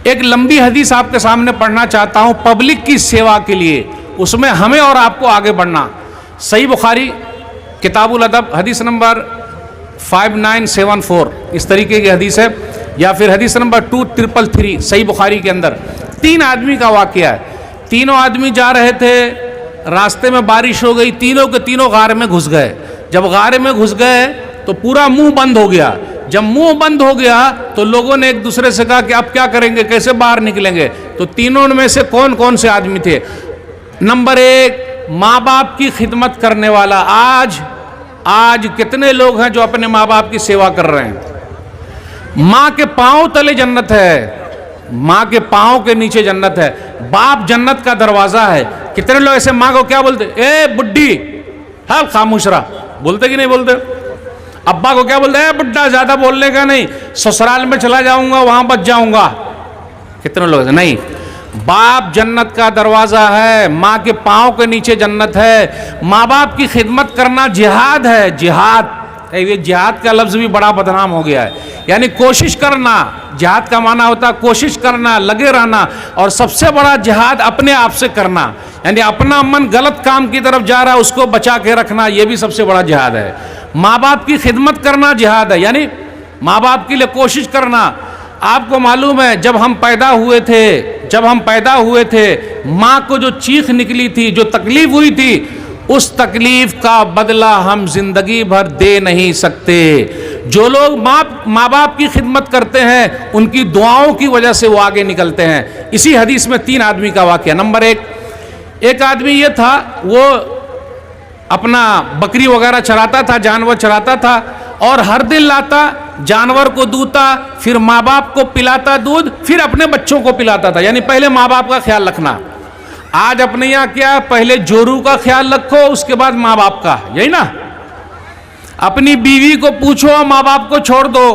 एक लंबी हदीस आपके सामने पढ़ना चाहता हूं पब्लिक की सेवा के लिए, उसमें हमें और आपको आगे बढ़ना। सही बुखारी किताबुल अदब हदीस नंबर 5974 इस तरीके की हदीस है, या फिर हदीस नंबर 2333 सही बुखारी के अंदर। 3 आदमी का वाकया है। तीनों आदमी जा रहे थे, रास्ते में बारिश हो गई, तीनों के तीनों गार में घुस गए। जब गार में घुस गए तो पूरा मुंह बंद हो गया। जब मुंह बंद हो गया तो लोगों ने एक दूसरे से कहा कि अब क्या करेंगे, कैसे बाहर निकलेंगे। तो तीनों में से कौन कौन से आदमी थे? नंबर 1, माँ बाप की खिदमत करने वाला। आज कितने लोग हैं जो अपने माँ बाप की सेवा कर रहे हैं? माँ के पांव तले जन्नत है, माँ के पांव के नीचे जन्नत है। बाप जन्नत का दरवाजा है। कितने लोग ऐसे माँ को क्या बोलते? ए बुड्ढी, हाँ खामोश रहा, बोलते कि नहीं बोलते? अब्बा को क्या बोलते? ए बुड्ढा, ज्यादा बोलने का नहीं, ससुराल में चला जाऊंगा, वहां बच जाऊंगा। कितने लोग? नहीं, बाप जन्नत का दरवाजा है, माँ के पांव के नीचे जन्नत है। माँ बाप की खिदमत करना जिहाद है। जिहाद, ये जिहाद का लफ्ज भी बड़ा बदनाम हो गया है, यानी कोशिश करना। जिहाद का माना होता है कोशिश करना, लगे रहना। और सबसे बड़ा जिहाद अपने आप से करना, यानी अपना मन गलत काम की तरफ जा रहा है उसको बचा के रखना, यह भी सबसे बड़ा जिहाद है। माँ बाप की खिदमत करना जिहाद है, यानी माँ बाप के लिए कोशिश करना। आपको मालूम है जब हम पैदा हुए थे माँ को जो चीख निकली थी, जो तकलीफ हुई थी, उस तकलीफ का बदला हम जिंदगी भर दे नहीं सकते। जो लोग माँ बाप की खिदमत करते हैं उनकी दुआओं की वजह से वो आगे निकलते हैं। इसी हदीस में 3 आदमी का वाकया। नंबर 1, एक आदमी ये था, वो अपना बकरी वगैरह चराता था, जानवर चराता था, और हर दिन लाता, जानवर को दूता, फिर माँ बाप को पिलाता दूध, फिर अपने बच्चों को पिलाता था। यानी पहले माँ बाप का ख्याल रखना। आज अपने यहाँ क्या, पहले जोरू का ख्याल रखो, उसके बाद माँ बाप का, यही ना? अपनी बीवी को पूछो, माँ बाप को छोड़ दो।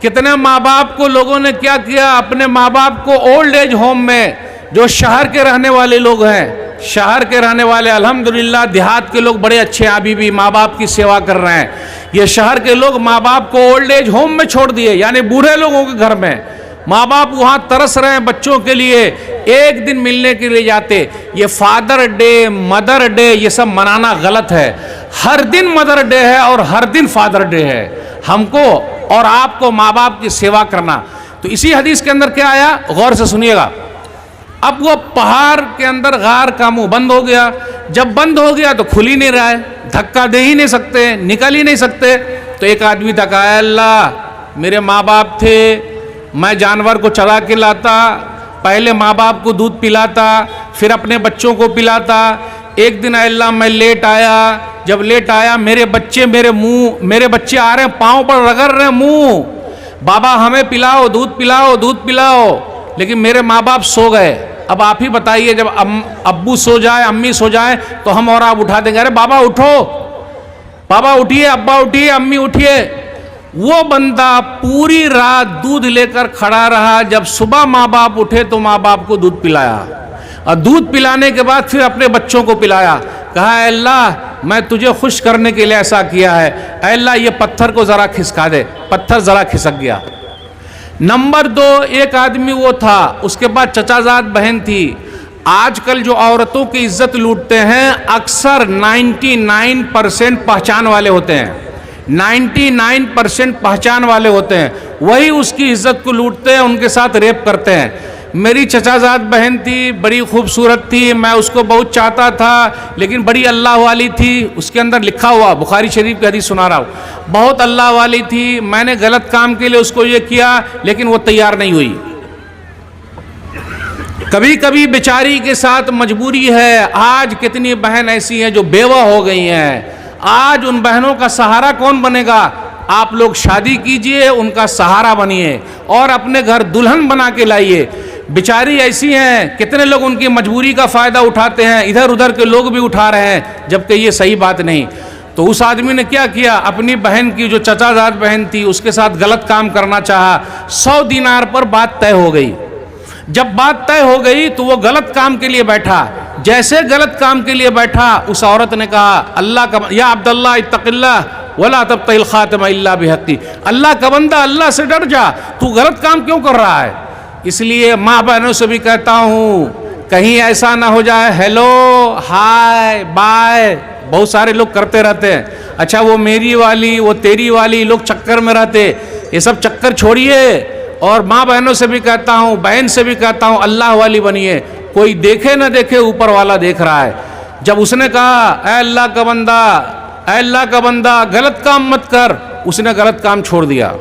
कितने माँ बाप को लोगों ने क्या किया, अपने माँ बाप को ओल्ड एज होम में, जो शहर के रहने वाले लोग हैं, शहर के रहने वाले, अल्हम्दुलिल्लाह देहात के लोग बड़े अच्छे हैं, अभी भी माँ बाप की सेवा कर रहे हैं। ये शहर के लोग माँ बाप को ओल्ड एज होम में छोड़ दिए, यानी बूढ़े लोगों के घर में। माँ बाप वहाँ तरस रहे हैं बच्चों के लिए, एक दिन मिलने के लिए जाते। ये फादर डे, मदर डे, ये सब मनाना गलत है। हर दिन मदर डे है और हर दिन फादर डे है। हमको और आपको माँ बाप की सेवा करना। तो इसी हदीस के अंदर क्या आया, गौर से सुनिएगा। अब वो पहाड़ के अंदर गार का मुंह बंद हो गया। जब बंद हो गया तो खुल ही नहीं रहा है, धक्का दे ही नहीं सकते, निकल ही नहीं सकते। तो एक आदमी था, कहा अल्लाह मेरे माँ बाप थे, मैं जानवर को चरा के लाता, पहले माँ बाप को दूध पिलाता, फिर अपने बच्चों को पिलाता। एक दिन अल्लाह मैं लेट आया, जब लेट आया मेरे बच्चे आ रहे हैं, पाँव पर रगड़ रहे हैं मुंह, बाबा हमें पिलाओ, दूध पिलाओ, दूध पिलाओ। लेकिन मेरे माँ बाप सो गए। अब आप ही बताइए, जब अब्बू सो जाए, अम्मी सो जाए, तो हम और आप उठा देंगे, अरे बाबा उठो, बाबा उठिए, अब्बा उठिए, अम्मी उठिए। वो बंदा पूरी रात दूध लेकर खड़ा रहा। जब सुबह माँ बाप उठे तो माँ बाप को दूध पिलाया, और दूध पिलाने के बाद फिर अपने बच्चों को पिलाया। कहा अल्लाह मैं तुझे खुश करने के लिए ऐसा किया है, अल्लाह ये पत्थर को जरा खिसका दे। पत्थर जरा खिसक गया। नंबर 2, एक आदमी वो था, उसके बाद चचाजाद बहन थी। आजकल जो औरतों की इज्जत लूटते हैं, अक्सर 99% पहचान वाले होते हैं, 99% पहचान वाले होते हैं, वही उसकी इज्जत को लूटते हैं, उनके साथ रेप करते हैं। मेरी चचाजाद बहन थी, बड़ी खूबसूरत थी, मैं उसको बहुत चाहता था, लेकिन बड़ी अल्लाह वाली थी। उसके अंदर लिखा हुआ, बुखारी शरीफ की हदीस सुना रहा हूँ, बहुत अल्लाह वाली थी। मैंने गलत काम के लिए उसको ये किया, लेकिन वो तैयार नहीं हुई। कभी कभी बेचारी के साथ मजबूरी है। आज कितनी बहन ऐसी हैं जो बेवा हो गई हैं। आज उन बहनों का सहारा कौन बनेगा? आप लोग शादी कीजिए, उनका सहारा बनिए और अपने घर दुल्हन बना के लाइए। बेचारी ऐसी हैं, कितने लोग उनकी मजबूरी का फ़ायदा उठाते हैं, इधर उधर के लोग भी उठा रहे हैं, जबकि ये सही बात नहीं। तो उस आदमी ने क्या किया, अपनी बहन की, जो चचाजाद बहन थी, उसके साथ गलत काम करना चाहा। 100 दिनार पर बात तय हो गई। जब बात तय हो गई तो वो गलत काम के लिए बैठा। जैसे गलत काम के लिए बैठा, उस औरत ने कहा, अल्लाह का या अब्दुल्लाह इत्तक़िल्लाह वला तब्तग़िल ख़ातिमा इल्ला बिहक़्क़ी, अल्लाह का बंदा, अल्लाह से डर जा, तू गलत काम क्यों कर रहा है? इसलिए माँ बहनों से भी कहता हूँ, कहीं ऐसा ना हो जाए हेलो हाय बाय बहुत सारे लोग करते रहते हैं, अच्छा वो मेरी वाली वो तेरी वाली, लोग चक्कर में रहते, ये सब चक्कर छोड़िए। और माँ बहनों से भी कहता हूँ, बहन से भी कहता हूँ, अल्लाह वाली बनिए। कोई देखे ना देखे, ऊपर वाला देख रहा है। जब उसने कहा ऐ अल्लाह का बंदा, ऐ अल्लाह का बंदा गलत काम मत कर, उसने गलत काम छोड़ दिया।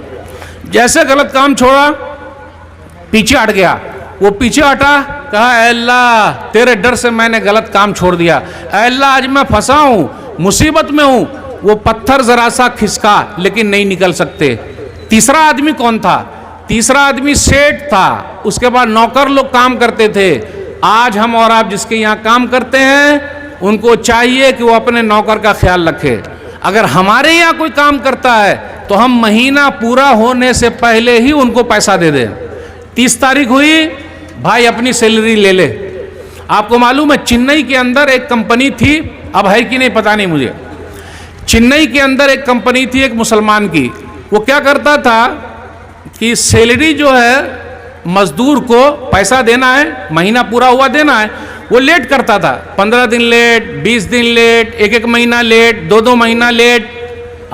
जैसे गलत काम छोड़ा पीछे हट गया, वो पीछे हटा, कहा ऐ अल्लाह तेरे डर से मैंने गलत काम छोड़ दिया, ऐ अल्लाह आज मैं फंसा हूँ, मुसीबत में हूँ। वो पत्थर जरा सा खिसका लेकिन नहीं निकल सकते। तीसरा आदमी कौन था? तीसरा आदमी सेठ था, उसके बाद नौकर लोग काम करते थे। आज हम और आप जिसके यहाँ काम करते हैं उनको चाहिए कि वो अपने नौकर का ख्याल रखे। अगर हमारे यहाँ कोई काम करता है तो हम महीना पूरा होने से पहले ही उनको पैसा दे दें। 30 तारीख हुई, भाई अपनी सैलरी ले ले। आपको मालूम है चेन्नई के अंदर एक कंपनी थी, अब है कि नहीं पता नहीं मुझे। चेन्नई के अंदर एक कंपनी थी एक मुसलमान की, वो क्या करता था कि सैलरी जो है मजदूर को पैसा देना है, महीना पूरा हुआ देना है, वो लेट करता था। 15 दिन लेट, 20 दिन लेट, 1 महीना लेट, 2 महीना लेट।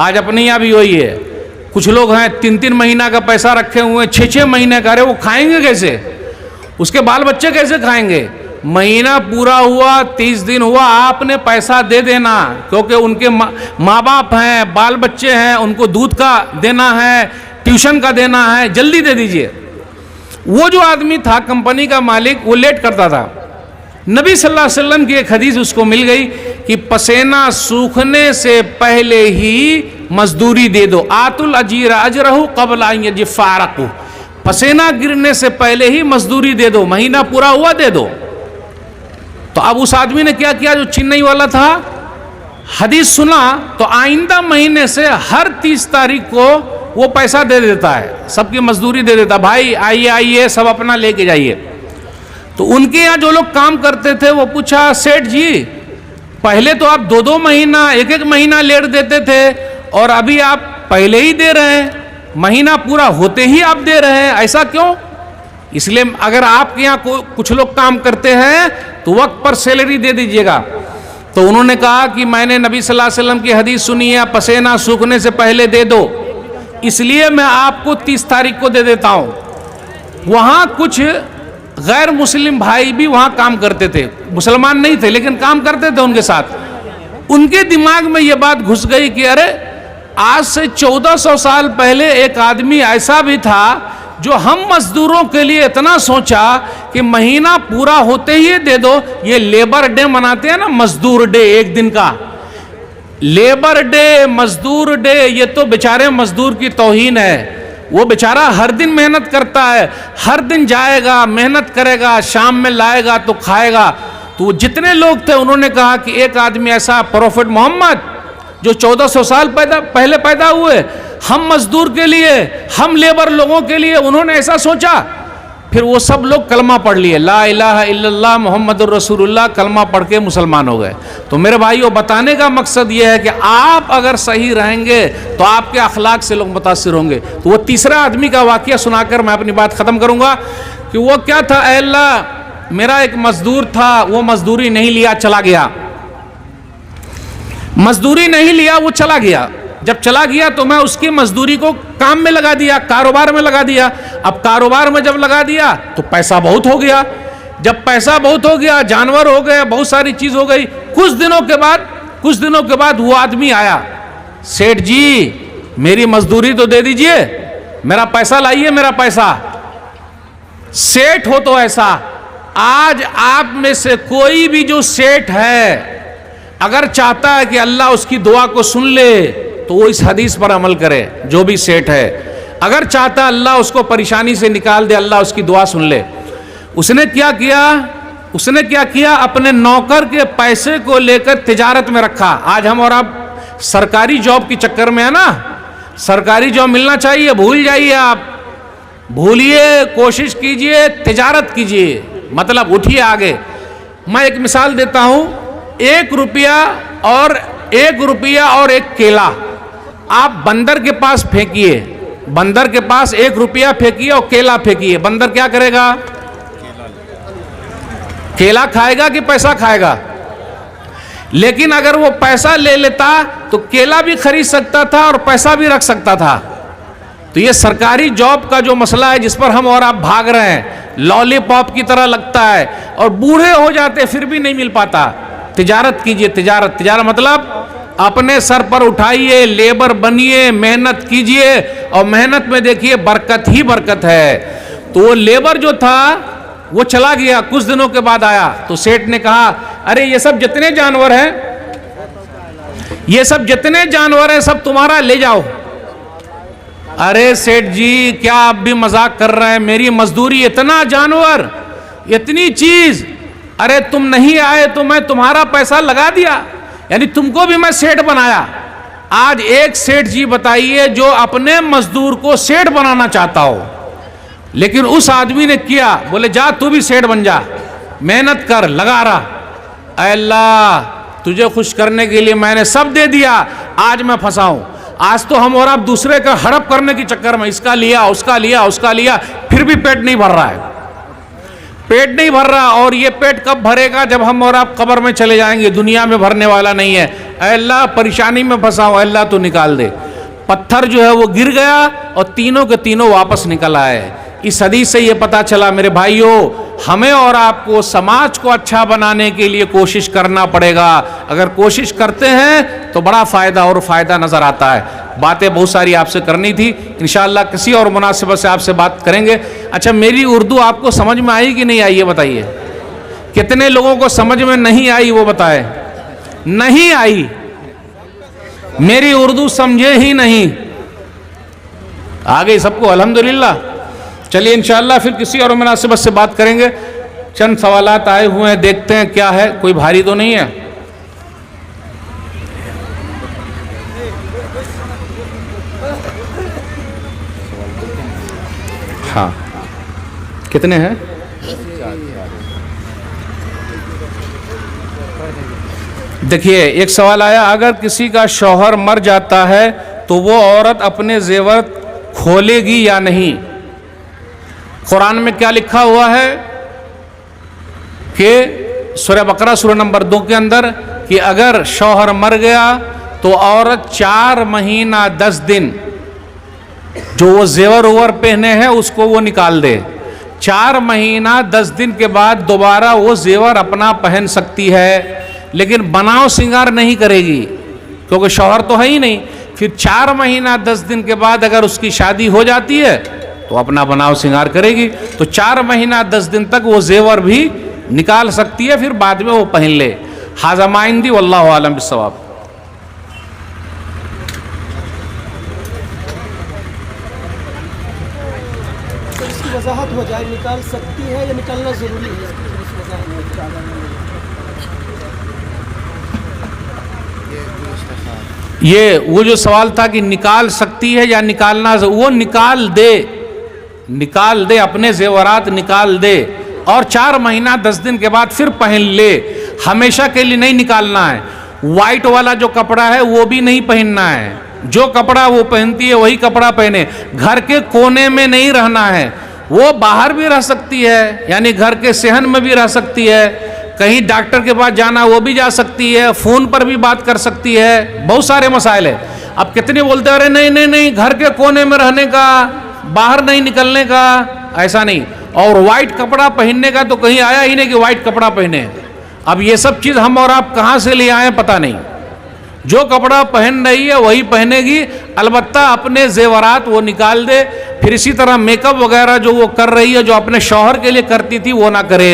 आज अपने यहाँ भी वही है। कुछ लोग हैं 3 महीना का पैसा रखे हुए, 6 महीने का। अरे वो खाएंगे कैसे? उसके बाल बच्चे कैसे खाएंगे? महीना पूरा हुआ, 30 दिन हुआ, आपने पैसा दे देना, क्योंकि उनके माँ बाप हैं, बाल बच्चे हैं, उनको दूध का देना है, ट्यूशन का देना है, जल्दी दे दीजिए। वो जो आदमी था कंपनी का मालिक, वो लेट करता था। नबी सल्लल्लाहु अलैहि वसल्लम की एक हदीस उसको मिल गई कि पसीना सूखने से पहले ही मजदूरी दे दो। आतुल अजीर अजरहु क़ब्ल अन यजफ़ारक़ु, पसीना गिरने से पहले ही मजदूरी दे दो, महीना पूरा हुआ दे दो। तो अब उस आदमी ने क्या किया जो चेन्नई वाला था? हदीस सुना तो आइंदा महीने से हर 30 तारीख को वो पैसा दे देता है, सबकी मजदूरी दे देता, भाई आइए आइए सब अपना लेके जाइए। तो उनके यहाँ जो लोग काम करते थे वो पूछा, सेठ जी पहले तो आप 2 महीना 1 महीना लेट देते थे और अभी आप पहले ही दे रहे हैं, महीना पूरा होते ही आप दे रहे हैं, ऐसा क्यों? इसलिए अगर आपके यहाँ कुछ लोग काम करते हैं तो वक्त पर सैलरी दे दीजिएगा। तो उन्होंने कहा कि मैंने नबी सल्लल्लाहु अलैहि वसल्लम की हदीस सुनी है, पसीना सूखने से पहले दे दो, इसलिए मैं आपको 30 तारीख को दे देता हूँ। वहाँ कुछ गैर मुस्लिम भाई भी वहाँ काम करते थे, मुसलमान नहीं थे लेकिन काम करते थे उनके साथ। उनके दिमाग में ये बात घुस गई कि अरे आज से 1400 साल पहले एक आदमी ऐसा भी था जो हम मजदूरों के लिए इतना सोचा कि महीना पूरा होते ही दे दो। ये लेबर डे मनाते हैं ना, मजदूर डे, एक दिन का लेबर डे, मजदूर डे, ये तो बेचारे मजदूर की तौहीन है। वो बेचारा हर दिन मेहनत करता है, हर दिन जाएगा, मेहनत करेगा, शाम में लाएगा तो खाएगा। तो जितने लोग थे उन्होंने कहा कि एक आदमी ऐसा, प्रोफेट मोहम्मद जो 1400 साल पहले पैदा हुए, हम मजदूर के लिए, हम लेबर लोगों के लिए उन्होंने ऐसा सोचा। फिर वो सब लोग कलमा पढ़ लिए, ला इलाहा इल्लल्लाह मुहम्मदुर रसूलुल्लाह, कलमा पढ़ के मुसलमान हो गए। तो मेरे भाइयों, बताने का मकसद ये है कि आप अगर सही रहेंगे तो आपके अखलाक से लोग मुतासिर होंगे। तो वो तीसरा आदमी का वाकया सुनाकर मैं अपनी बात ख़त्म करूँगा कि वो क्या था, ऐ अल्लाह मेरा एक मजदूर था, वो मजदूरी नहीं लिया, चला गया, मजदूरी नहीं लिया, वो चला गया। जब चला गया तो मैं उसकी मजदूरी को काम में लगा दिया, कारोबार में लगा दिया। अब कारोबार में जब लगा दिया तो पैसा बहुत हो गया। जब पैसा बहुत हो गया, जानवर हो गए, बहुत सारी चीज हो गई। कुछ दिनों के बाद वो आदमी आया, सेठ जी मेरी मजदूरी तो दे दीजिए, मेरा पैसा लाइए, मेरा पैसा। सेठ हो तो ऐसा, आज आप में से कोई भी जो सेठ है अगर चाहता है कि अल्लाह उसकी दुआ को सुन ले तो वो इस हदीस पर अमल करे। जो भी सेठ है अगर चाहता अल्लाह उसको परेशानी से निकाल दे, अल्लाह उसकी दुआ सुन ले। उसने क्या किया, अपने नौकर के पैसे को लेकर तिजारत में रखा। आज हम और आप सरकारी जॉब के चक्कर में है ना, सरकारी जॉब मिलना चाहिए, भूल जाइए, आप भूलिए, कोशिश कीजिए, तिजारत कीजिए, मतलब उठिए आगे। मैं एक मिसाल देता हूं, 1 रुपया और 1 केला आप बंदर के पास फेंकिए, बंदर के पास 1 रुपया फेंकिए और केला फेंकिए, बंदर क्या करेगा? केला खाएगा कि पैसा खाएगा? लेकिन अगर वो पैसा ले लेता तो केला भी खरीद सकता था और पैसा भी रख सकता था। तो ये सरकारी जॉब का जो मसला है जिस पर हम और आप भाग रहे हैं, लॉलीपॉप की तरह लगता है और बूढ़े हो जाते फिर भी नहीं मिल पाता। तिजारत कीजिए, तिजारत। तिजारत मतलब अपने सर पर उठाइए, लेबर बनिए, मेहनत कीजिए और मेहनत में देखिए बरकत ही बरकत है। तो वो लेबर जो था वो चला गया, कुछ दिनों के बाद आया तो सेठ ने कहा, अरे ये सब जितने जानवर हैं, ये सब जितने जानवर हैं सब तुम्हारा, ले जाओ। अरे सेठ जी क्या आप भी मजाक कर रहे हैं? मेरी मजदूरी, इतना जानवर, इतनी चीज, अरे तुम नहीं आए तो मैं तुम्हारा पैसा लगा दिया, यानी तुमको भी मैं सेठ बनाया। आज एक सेठ जी बताइए जो अपने मजदूर को सेठ बनाना चाहता हो, लेकिन उस आदमी ने किया, बोले जा तू भी सेठ बन जा, मेहनत कर, लगा रहा। अल्लाह तुझे खुश करने के लिए मैंने सब दे दिया, आज मैं फंसा हूं। आज तो हम और आप दूसरे का हड़प करने के चक्कर में इसका लिया, उसका लिया, उसका लिया, फिर भी पेट नहीं भर रहा है, पेट नहीं भर रहा। और ये पेट कब भरेगा? जब हम और आप कब्र में चले जाएंगे, दुनिया में भरने वाला नहीं है। अल्लाह परेशानी में फंसा हूं, अल्लाह तो निकाल दे। पत्थर जो है वो गिर गया और तीनों के तीनों वापस निकल आए। इस हदीस से ये पता चला मेरे भाइयों, हमें और आपको समाज को अच्छा बनाने के लिए कोशिश करना पड़ेगा। अगर कोशिश करते हैं तो बड़ा फ़ायदा और फ़ायदा नज़र आता है। बातें बहुत सारी आपसे करनी थी, इंशाअल्लाह किसी और मुनासिबत से आपसे बात करेंगे। अच्छा, मेरी उर्दू आपको समझ में आई कि नहीं आई ये बताइए? कितने लोगों को समझ में नहीं आई वो बताए? नहीं आई, मेरी उर्दू समझे ही नहीं, आ गई सबको अल्हम्दुलिल्लाह। चलिए इंशाअल्लाह फिर किसी और मुनासिबत से बात करेंगे। चंद सवालात आए हुए हैं, देखते हैं क्या है, कोई भारी तो नहीं है? हाँ, कितने हैं? देखिए एक सवाल आया, अगर किसी का शौहर मर जाता है तो वो औरत अपने जेवर खोलेगी या नहीं? कुरान में क्या लिखा हुआ है कि सूरह बकरा सूरह नंबर 2 के अंदर कि अगर शौहर मर गया तो औरत 4 महीना 10 दिन जो वो जेवर ओवर पहने हैं उसको वो निकाल दे। 4 महीना 10 दिन के बाद दोबारा वो जेवर अपना पहन सकती है, लेकिन बनाव श्रृंगार नहीं करेगी क्योंकि शौहर तो है ही नहीं। फिर 4 महीना 10 दिन के बाद अगर उसकी शादी हो जाती है तो अपना बनाव श्रृंगार करेगी। तो 4 महीना 10 दिन तक वो जेवर भी निकाल सकती है, फिर बाद में वो पहन ले। हाज़ा माइंदी वल्लाहु आलम बिस्सवाब। इसकी वजाहत हो जाए, निकाल सकती है या निकालना जरूरी है? ये वो जो सवाल था कि निकाल सकती है या निकालना, वो निकाल दे, निकाल दे, अपने जेवरात निकाल दे और 4 महीना 10 दिन के बाद फिर पहन ले। हमेशा के लिए नहीं निकालना है। वाइट वाला जो कपड़ा है वो भी नहीं पहनना है, जो कपड़ा वो पहनती है वही कपड़ा पहने। घर के कोने में नहीं रहना है, वो बाहर भी रह सकती है, यानी घर के सेहन में भी रह सकती है, कहीं डॉक्टर के पास जाना वो भी जा सकती है, फ़ोन पर भी बात कर सकती है, बहुत सारे मसाइल है। अब कितने बोलते हैं अरे नहीं नहीं नहीं घर के कोने में रहने का, बाहर नहीं निकलने का, ऐसा नहीं। और वाइट कपड़ा पहनने का तो कहीं आया ही नहीं कि वाइट कपड़ा पहने। अब ये सब चीज़ हम और आप कहाँ से ले आए पता नहीं। जो कपड़ा पहन रही है वही पहनेगी, अलबत्ता अपने जेवरात वो निकाल दे। फिर इसी तरह मेकअप वगैरह जो वो कर रही है, जो अपने शौहर के लिए करती थी, वो ना करे।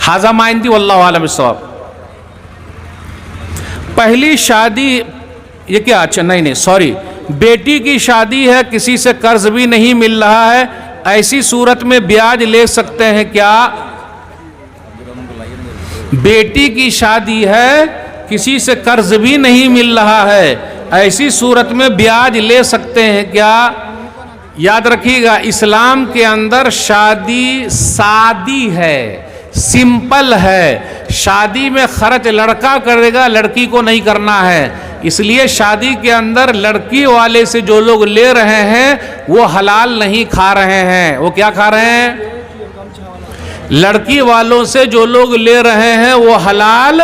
हाज़ा माइंदी वल्लाहु आलम बिस्सवाब। पहली शादी, ये क्या, अच्छा नहीं नहीं सॉरी, बेटी की शादी है, किसी से कर्ज भी नहीं मिल रहा है, ऐसी सूरत में ब्याज ले सकते हैं क्या? बेटी की शादी है, किसी से कर्ज भी नहीं मिल रहा है, ऐसी सूरत में ब्याज ले सकते हैं क्या? याद रखिएगा, इस्लाम के अंदर शादी सादी है, सिंपल है। शादी में खर्च लड़का करेगा, लड़की को नहीं करना है। इसलिए शादी के अंदर लड़की वाले से जो लोग ले रहे हैं वो हलाल नहीं खा रहे हैं। वो क्या खा रहे हैं? लड़की वालों से जो लोग ले रहे हैं वो हलाल,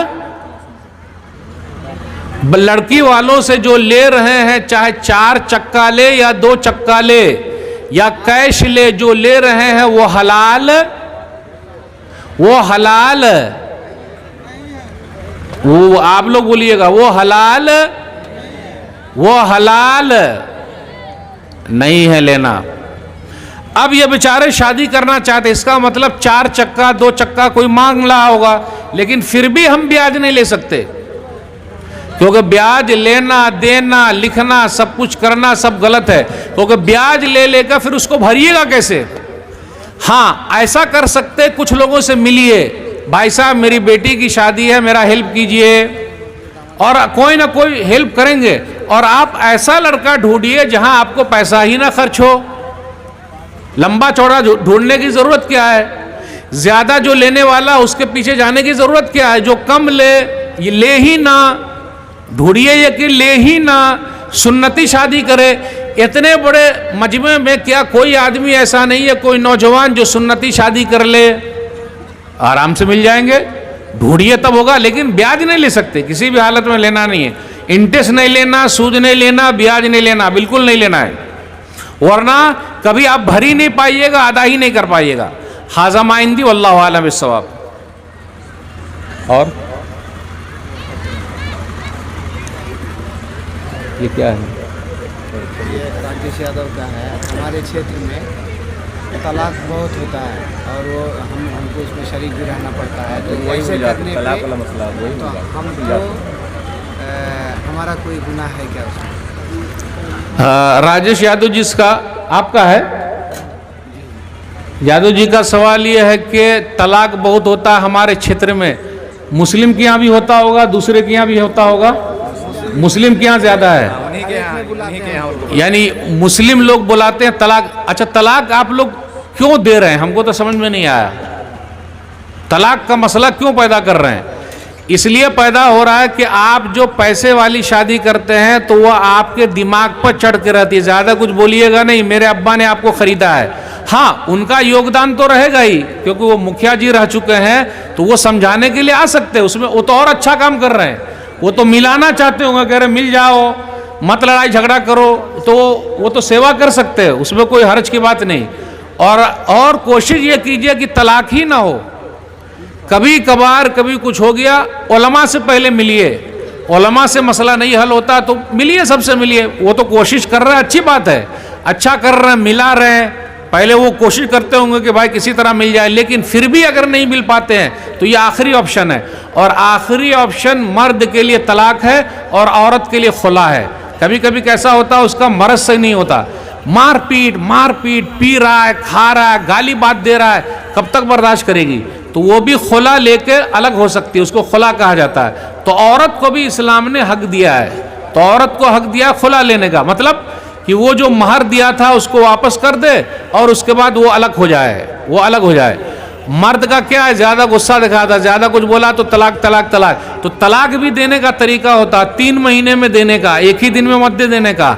लड़की वालों से जो ले रहे हैं चाहे 4 चक्का ले या 2 चक्का ले या कैश ले, जो ले रहे हैं वो हलाल, वो हलाल, वो आप लोग बोलिएगा वो हलाल, वो हलाल नहीं है लेना। अब ये बेचारे शादी करना चाहते, इसका मतलब 4 चक्का 2 चक्का कोई मांग रहा होगा, लेकिन फिर भी हम ब्याज नहीं ले सकते, क्योंकि ब्याज लेना देना लिखना सब कुछ करना सब गलत है, क्योंकि ब्याज ले लेकर फिर उसको भरिएगा कैसे। हाँ, ऐसा कर सकते, कुछ लोगों से मिलिए, भाई साहब मेरी बेटी की शादी है, मेरा हेल्प कीजिए, और कोई ना कोई हेल्प करेंगे। और आप ऐसा लड़का ढूंढिए जहां आपको पैसा ही ना खर्च हो। लंबा चौड़ा ढूंढने की जरूरत क्या है? ज्यादा जो लेने वाला उसके पीछे जाने की जरूरत क्या है? जो कम ले ये ले ही ना, ढूंढिए ये कि ले ही ना, सुन्नती शादी करे। इतने बड़े मजमे में क्या कोई आदमी ऐसा नहीं है, कोई नौजवान जो सुन्नती शादी कर ले? आराम से मिल जाएंगे, ढूंढिए तब होगा, लेकिन ब्याज नहीं ले सकते, किसी भी हालत में लेना नहीं है। इंटरेस्ट नहीं लेना, सूद नहीं लेना, ब्याज नहीं लेना, बिल्कुल नहीं लेना है, वरना कभी आप भर ही नहीं पाइएगा, अदा ही नहीं कर पाइएगा। हाजा माइंदी वल्लाहु आलम बिस्सवाब। और ये क्या है? ये राजेश यादव का है। हमारे क्षेत्र में तलाक बहुत होता है और वो हमको उसमें शरीक भी रहना पड़ता है, तो ऐसे करने पे तो हमको हमारा कोई गुनाह है क्या उसमें? राजेश यादव जी का आपका है? यादव जी का सवाल ये है कि तलाक बहुत होता है हमारे क्षेत्र में, मुस्लिम के यहाँ भी होता होगा, दूसरे के यहाँ भी होता होगा, मुस्लिम के यहाँ ज्यादा है, यानी मुस्लिम लोग बुलाते हैं तलाक। अच्छा, तलाक आप लोग क्यों दे रहे हैं? हमको तो समझ में नहीं आया, तलाक का मसला क्यों पैदा कर रहे हैं? इसलिए पैदा हो रहा है कि आप जो पैसे वाली शादी करते हैं तो वह आपके दिमाग पर चढ़ के रहती है। ज़्यादा कुछ बोलिएगा नहीं, मेरे अब्बा ने आपको ख़रीदा है। हाँ, उनका योगदान तो रहेगा ही, क्योंकि वो मुखिया जी रह चुके हैं, तो वो समझाने के लिए आ सकते हैं, उसमें वो तो और अच्छा काम कर रहे हैं, वो तो मिलाना चाहते होंगे, कह रहे मिल जाओ, मत लड़ाई झगड़ा करो, तो वो तो सेवा कर सकते हैं, उसमें कोई हर्ज की बात नहीं। और कोशिश ये कीजिए कि तलाक ही ना हो। कभी कभार कभी कुछ हो गया, उलमा से पहले मिलिए, उलमा से मसला नहीं हल होता तो मिलिए, सबसे मिलिए। वो तो कोशिश कर रहे हैं, अच्छी बात है, अच्छा कर रहे हैं, मिला रहे हैं, पहले वो कोशिश करते होंगे कि भाई किसी तरह मिल जाए, लेकिन फिर भी अगर नहीं मिल पाते हैं तो ये आखिरी ऑप्शन है, और आखिरी ऑप्शन मर्द के लिए तलाक है और औरत के लिए खुला है। कभी कभी कैसा होता है, उसका मर्ज से नहीं होता, मारपीट, पी रहा है, खा रहा है, गाली बात दे रहा है, कब तक बर्दाश्त करेगी? तो वो भी खुला लेके अलग हो सकती है, उसको खुला कहा जाता है। तो औरत को भी इस्लाम ने हक दिया है, तो औरत को हक दिया खुला लेने का, मतलब कि वो जो महर दिया था उसको वापस कर दे और उसके बाद वो अलग हो जाए, वो अलग हो जाए। मर्द का क्या है, ज़्यादा गुस्सा दिखाता, ज़्यादा कुछ बोला तो तलाक तलाक तलाक। तो तलाक भी देने का तरीका होता है, 3 महीने में देने का, एक ही दिन में मत दे देने का,